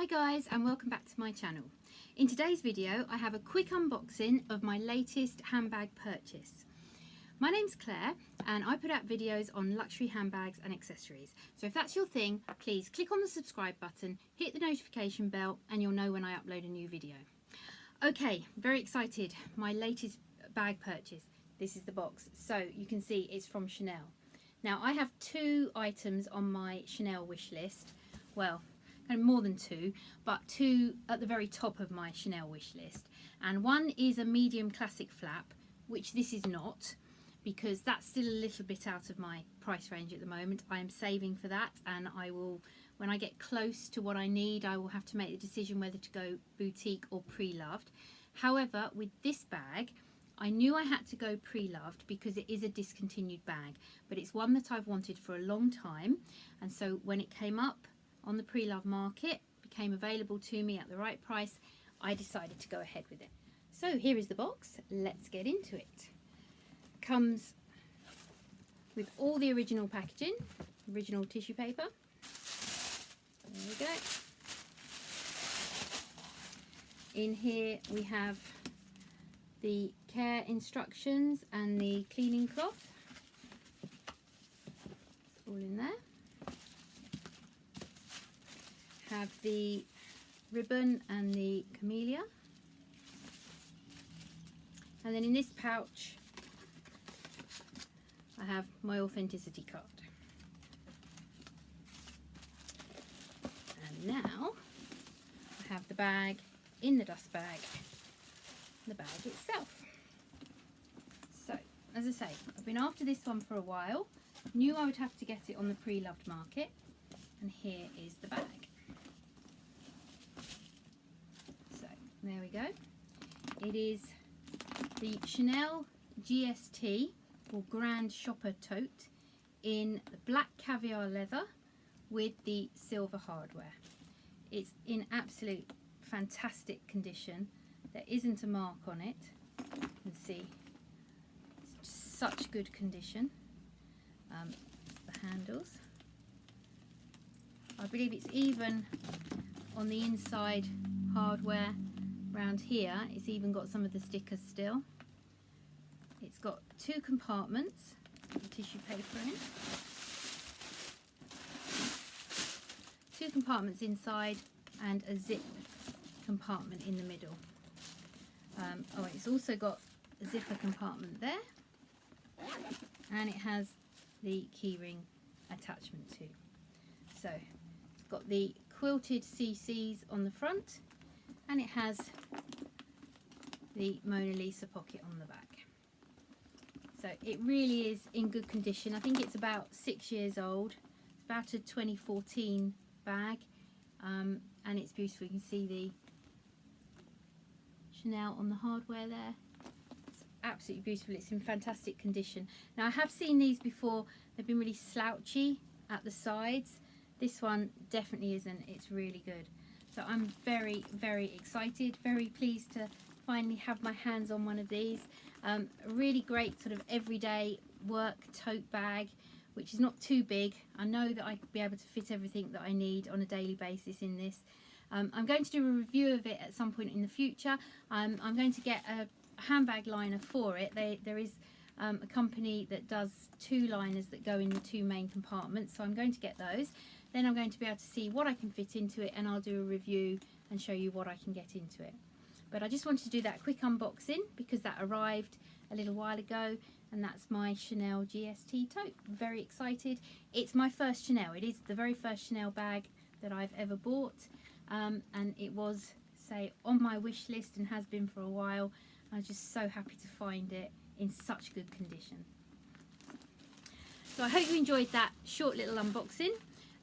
Hi guys, and welcome back to my channel. In today's video I have a quick unboxing of my latest handbag purchase. My name's Claire and I put out videos on luxury handbags and accessories. So if that's your thing, please click on the subscribe button, hit the notification bell and you'll know when I upload a new video. Okay, very excited. My latest bag purchase. This is the box. So you can see it's from Chanel. Now I have two items on my Chanel wish list. Well, kind of more than two, but two at the very top of my Chanel wish list. And one is a medium classic flap, which this is not, because that's still a little bit out of my price range at the moment. I am saving for that, and I will, when I get close to what I need, I will have to make the decision whether to go boutique or pre-loved. However, with this bag, I knew I had to go pre-loved because it is a discontinued bag, but it's one that I've wanted for a long time, and so when it came up on the pre-love market, became available to me at the right price, I decided to go ahead with it. So here is the box. Let's get into it. Comes with all the original packaging, original tissue paper. There we go. In here we have the care instructions and the cleaning cloth. It's all in there. Have the ribbon and the camellia, and then in this pouch I have my authenticity card. And now I have the bag in the dust bag, the bag itself. So as I say, I've been after this one for a while, knew I would have to get it on the pre-loved market, and here is the bag. There we go. It is the Chanel GST, or Grand Shopper Tote, in the black caviar leather with the silver hardware. It's in absolute fantastic condition. There isn't a mark on it. You can see it's just such good condition. The handles. I believe it's even on the inside hardware. Around here it's even got some of the stickers still. It's got two compartments with the tissue paper in. Two compartments inside and a zip compartment in the middle. Oh, it's also got a zipper compartment there, and it has the keyring attachment too. So it's got the quilted CCs on the front, and it has the Mona Lisa pocket on the back. So it really is in good condition. I think it's about 6 years old. It's about a 2014 bag, and it's beautiful. You can see the Chanel on the hardware there. It's absolutely beautiful. It's in fantastic condition. Now I have seen these before. They've been really slouchy at the sides. This one definitely isn't. It's really good. So I'm very, very excited, very pleased to finally have my hands on one of these. A really great sort of everyday work tote bag, which is not too big. I know that I'll be able to fit everything that I need on a daily basis in this. I'm going to do a review of it at some point in the future. I'm going to get a handbag liner for it. There is a company that does two liners that go in the two main compartments, so I'm going to get those. Then I'm going to be able to see what I can fit into it, and I'll do a review and show you what I can get into it. But I just wanted to do that quick unboxing because that arrived a little while ago, and that's my Chanel GST tote. Very excited. It's my first Chanel. It is the very first Chanel bag that I've ever bought, and it was, say, on my wish list and has been for a while. I'm just so happy to find it in such good condition. So I hope you enjoyed that short little unboxing.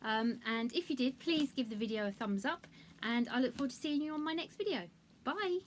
And if you did, please give the video a thumbs up, and I look forward to seeing you on my next video. Bye!